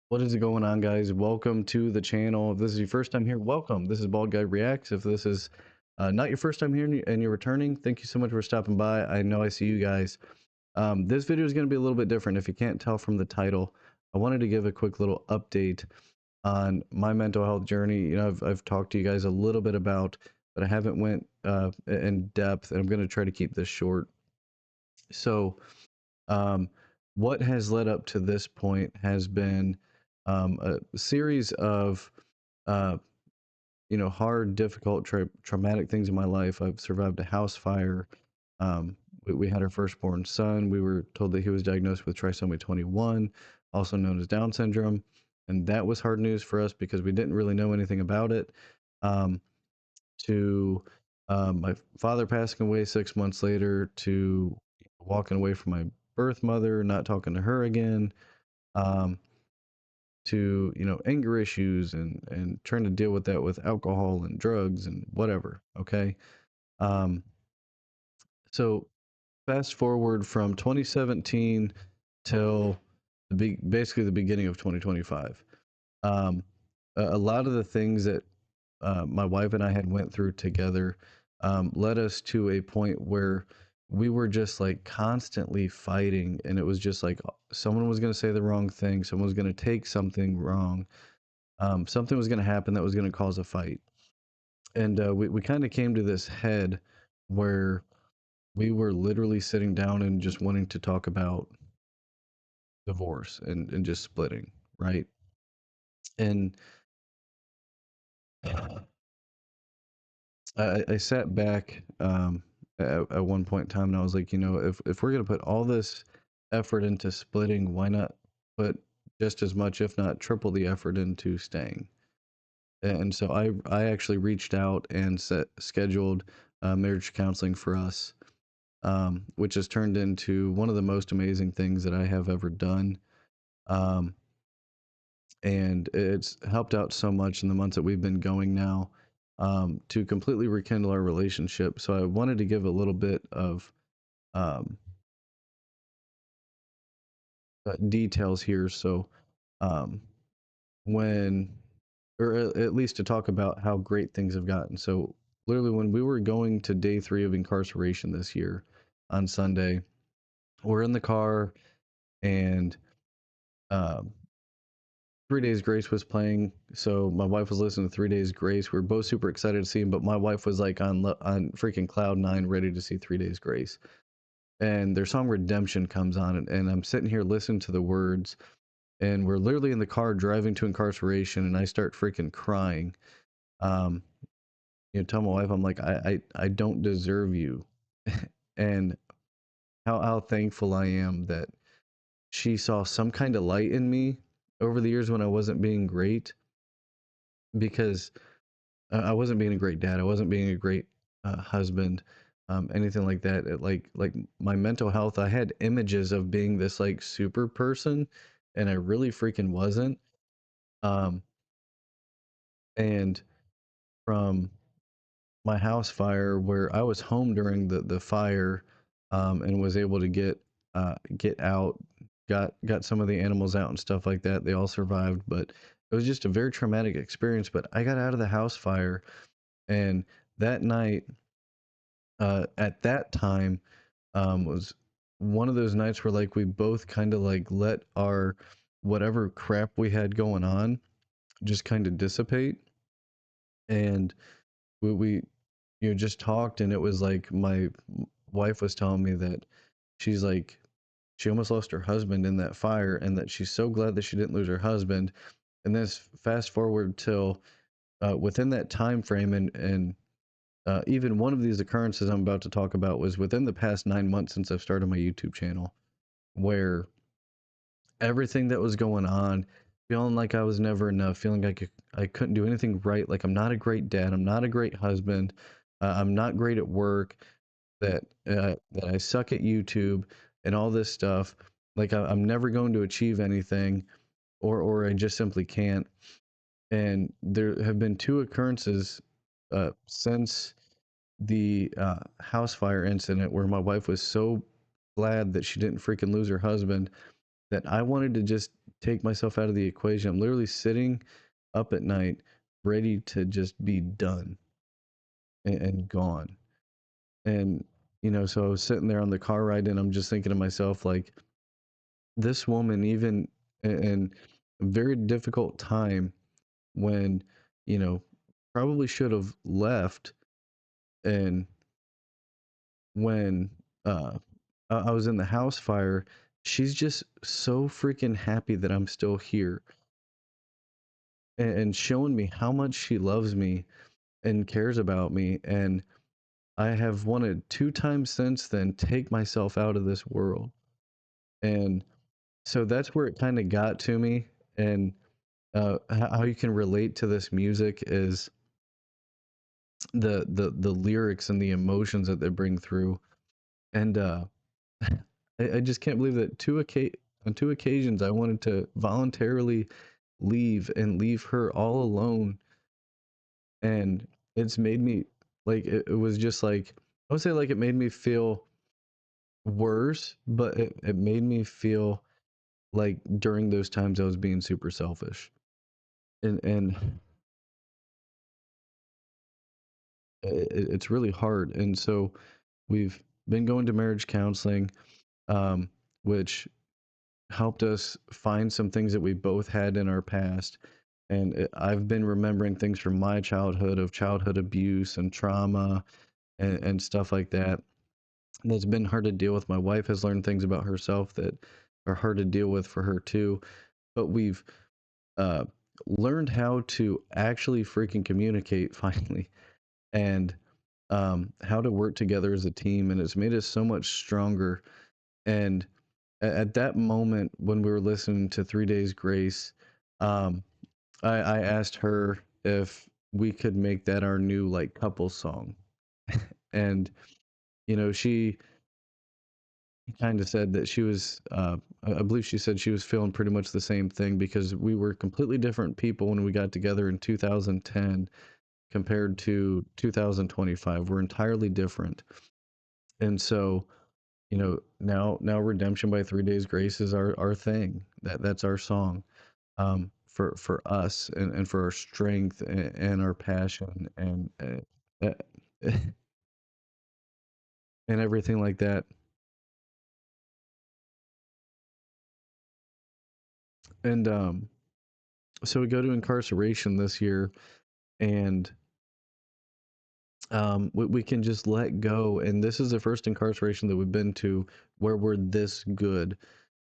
What is going on, guys? Welcome to the channel. If this is your first time here, welcome. This is Bald Guy Reacts. If this is not your first time here and you're returning, thank you so much for stopping by. I know I see you guys. This video is going to be a little bit different. If you can't tell from the title, I wanted to give a quick little update on my mental health journey. I've talked to you guys a little bit about, but I haven't went in depth, and I'm going to try to keep this short. So, um, what has led up to this point has been a series of uh, hard, difficult, traumatic things in my life. I've survived a house fire. We had our firstborn son. We were told that he was diagnosed with trisomy 21, also known as Down syndrome, and that was hard news for us because we didn't really know anything about it. Um, to my father passing away 6 months later, to walking away from my birth mother, not talking to her again, um, to anger issues and trying to deal with that with alcohol and drugs and whatever. Okay. um, so fast forward from 2017 till basically the beginning of 2025. um, a lot of the things that my wife and I had went through together led us to a point where we were just like constantly fighting, and it was just like someone was going to say the wrong thing, someone was going to take something wrong, something was going to happen that was going to cause a fight. And we kind of came to this head where we were literally sitting down and just wanting to talk about divorce and just splitting, right? And I sat back at one point in time, and I was like, if we're going to put all this effort into splitting, why not put just as much, if not triple the effort into staying? And so I actually reached out and scheduled marriage counseling for us, which has turned into one of the most amazing things that I have ever done. Um, and it's helped out so much in the months that we've been going now, to completely rekindle our relationship. So I wanted to give a little bit of um, details here. So um, when, or at least to talk about how great things have gotten. So literally, when we were going to day 3 of incarceration this year on Sunday, we're in the car, and um, 3 Days Grace was playing. So my wife was listening to 3 Days Grace. We were both super excited to see him, but my wife was like on freaking cloud nine, ready to see 3 Days Grace. And their song Redemption comes on, and I'm sitting here listening to the words, and we're literally in the car driving to incarceration, and I start freaking crying. Um, tell my wife, I'm like, I don't deserve you. And how thankful I am that she saw some kind of light in me over the years when I wasn't being great, because I wasn't being a great dad. I wasn't being a great husband, anything like that. Like my mental health, I had images of being this like super person, and I really freaking wasn't. Um, and from my house fire, where I was home during the fire, and was able to get out, got some of the animals out and stuff like that. They all survived, but it was just a very traumatic experience. But I got out of the house fire, and that night, at that time, was one of those nights where like we both kind of like let our whatever crap we had going on just kind of dissipate. And we just talked, and it was like my wife was telling me that she's like, she almost lost her husband in that fire, and that she's so glad that she didn't lose her husband. And then fast forward till within that time frame, and even one of these occurrences I'm about to talk about was within the past 9 months since I've started my YouTube channel, where everything that was going on, feeling like I was never enough, feeling like I couldn't do anything right, like I'm not a great dad, I'm not a great husband, I'm not great at work, that I suck at YouTube, and all this stuff. Like I'm never going to achieve anything, or I just simply can't. And there have been two occurrences since the house fire incident where my wife was so glad that she didn't freaking lose her husband, that I wanted to just take myself out of the equation. I'm literally sitting up at night, ready to just be done and gone. And, so I was sitting there on the car ride and I'm just thinking to myself, like, this woman, even in a very difficult time when, you know, probably should have left, and when I was in the house fire, she's just so freaking happy that I'm still here, and showing me how much she loves me and cares about me. And I have wanted two times since then take myself out of this world. And so that's where it kind of got to me. And how you can relate to this music is the lyrics and the emotions that they bring through. And I just can't believe that on two occasions I wanted to voluntarily leave and leave her all alone. And it's made me, like, it was just like, I would say, like, it made me feel worse, but it made me feel like during those times I was being super selfish. And it's really hard. And so we've been going to marriage counseling, um, which helped us find some things that we both had in our past. And I've been remembering things from my childhood, of childhood abuse and trauma, and stuff like that. That's been hard to deal with. My wife has learned things about herself that are hard to deal with for her too. But we've uh, learned how to actually freaking communicate finally, and how to work together as a team. And it's made us so much stronger. And at that moment when we were listening to 3 Days Grace, um, I asked her if we could make that our new, like, couple song. And she kind of said that she was, I believe she said she was feeling pretty much the same thing, because we were completely different people when we got together in 2010 compared to 2025. We're entirely different. And so, now Redemption by 3 Days Grace is our thing. That's our song, for us, and for our strength, and our passion, uh, and everything like that. And so we go to Incarceration this year, and we can just let go. And this is the first incarceration that we've been to where we're this good,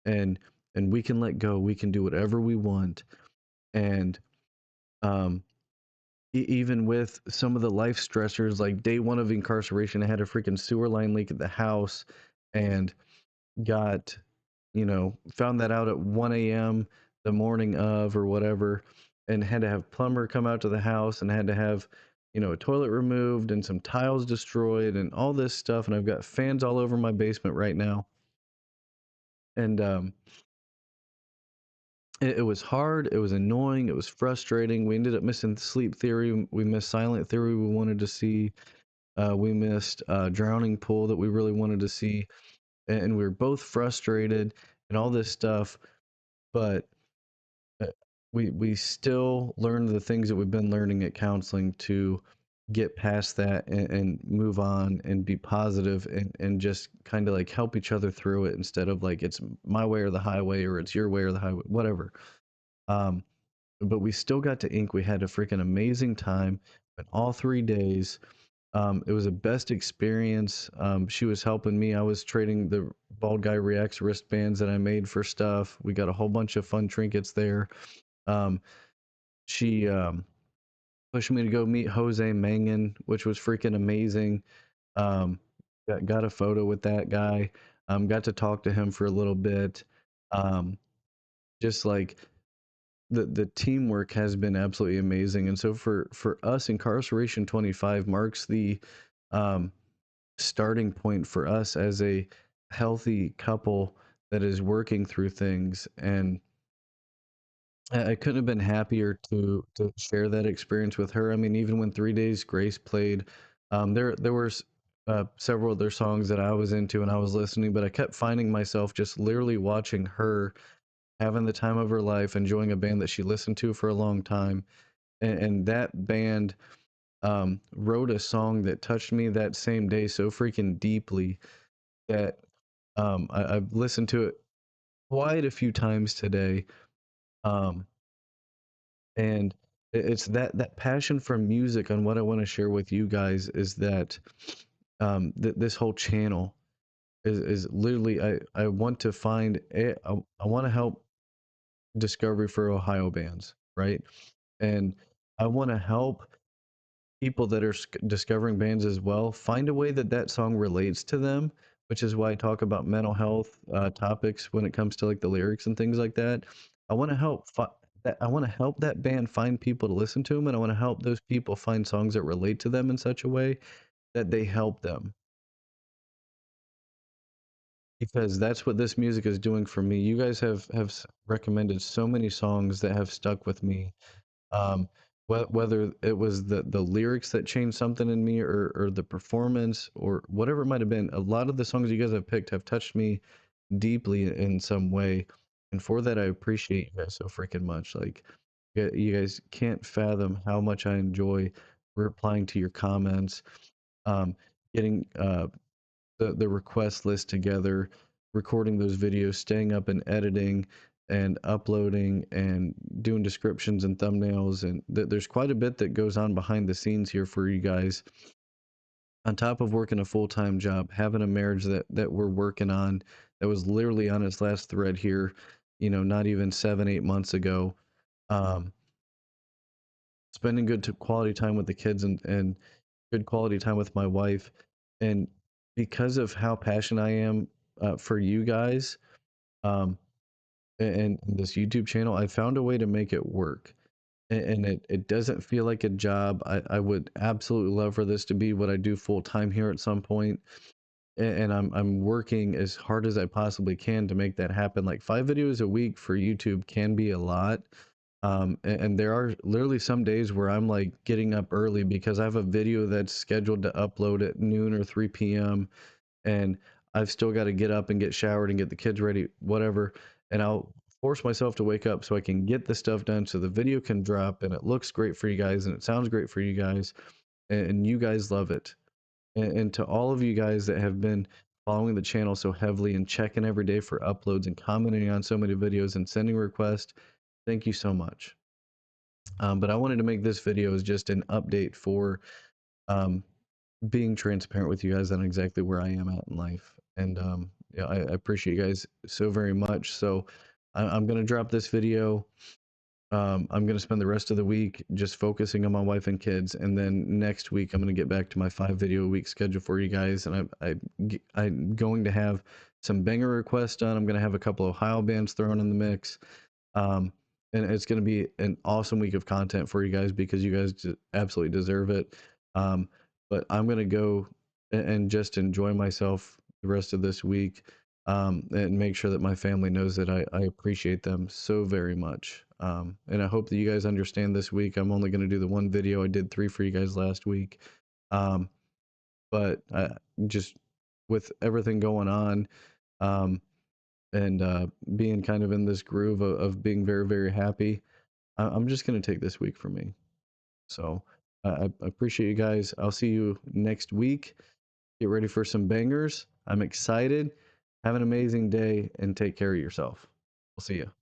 and we can let go. We can do whatever we want. And um even with some of the life stressors, like day one of incarceration, I had a freaking sewer line leak at the house, and got, found that out at 1 a.m. the morning of, or whatever, and had to have plumber come out to the house, and had to have, a toilet removed and some tiles destroyed and all this stuff. And I've got fans all over my basement right now. And it was hard. It was annoying. It was frustrating. We ended up missing sleep theory. We missed silent theory we wanted to see. We missed drowning pool that we really wanted to see. And we were both frustrated and all this stuff. But uh, we still learned the things that we've been learning at counseling to get past that, and move on and be positive, and just kind of like help each other through it, instead of like it's my way or the highway, or it's your way or the highway, whatever. um but we still got to ink. We had a freaking amazing time in all 3 days. It was a best experience. She was helping me. I was trading the Bald Guy Reacts wristbands that I made for stuff. We got a whole bunch of fun trinkets there. um she pushed me to go meet Jose Mangan, which was freaking amazing. Um, got a photo with that guy. Got to talk to him for a little bit. Um, just like the teamwork has been absolutely amazing. And so for us, Incarceration 25 marks the um, starting point for us as a healthy couple that is working through things. And I couldn't have been happier to share that experience with her. I mean, even when 3 Days Grace played, there were several other songs that I was into and I was listening, but I kept finding myself just literally watching her having the time of her life, enjoying a band that she listened to for a long time, and that band wrote a song that touched me that same day so freaking deeply that I've listened to it quite a few times today. Um, and it's that passion for music. And what I want to share with you guys is that this whole channel is literally I want to find I want to help discovery for Ohio bands, right? And I want to help people that are discovering bands as well find a way that that song relates to them, which is why I talk about mental health topics when it comes to like the lyrics and things like that. I want to help that I want to help that band find people to listen to them, and I want to help those people find songs that relate to them in such a way that they help them, because that's what this music is doing for me. You guys have recommended so many songs that have stuck with me, um whether it was the lyrics that changed something in me, or the performance, or whatever it might have been. A lot of the songs you guys have picked have touched me deeply in some way, and for that I appreciate you guys so freaking much. Like, you guys can't fathom how much I enjoy replying to your comments, um getting the request list together, recording those videos, staying up and editing and uploading and doing descriptions and thumbnails. And there's quite a bit that goes on behind the scenes here for you guys. On top of working a full-time job, having a marriage that we're working on, that was literally on its last thread here, not even 7, 8 months ago. Um, Spending good quality time with the kids, and good quality time with my wife. And because of how passionate I am for you guys, um, and this YouTube channel, I found a way to make it work. And it doesn't feel like a job. I would absolutely love for this to be what I do full time here at some point. And I'm working as hard as I possibly can to make that happen. Like 5 videos a week for YouTube can be a lot. And there are literally some days where I'm like getting up early because I have a video that's scheduled to upload at noon or 3 p.m. and I've still got to get up and get showered and get the kids ready, whatever. And I'll force myself to wake up so I can get the stuff done so the video can drop and it looks great for you guys and it sounds great for you guys, and you guys love it. And to all of you guys that have been following the channel so heavily and checking every day for uploads and commenting on so many videos and sending requests, thank you so much. But I wanted to make this video as just an update for um, being transparent with you guys on exactly where I am at in life. And yeah, I appreciate you guys so very much. So I'm gonna drop this video. I'm gonna spend the rest of the week just focusing on my wife and kids, and then next week I'm gonna get back to my 5 video a week schedule for you guys. And I'm going to have some banger requests done. I'm gonna have a couple of Ohio bands thrown in the mix. Um, and it's going to be an awesome week of content for you guys because you guys absolutely deserve it. But I'm going to go and just enjoy myself the rest of this week, and make sure that my family knows that I appreciate them so very much. And I hope that you guys understand this week. I'm only going to do the one video. I did 3 for you guys last week. Um, but just with everything going on, um, and being kind of in this groove of being very, very happy, I'm just going to take this week for me. So I appreciate you guys. I'll see you next week. Get ready for some bangers. I'm excited. Have an amazing day and take care of yourself. We'll see you.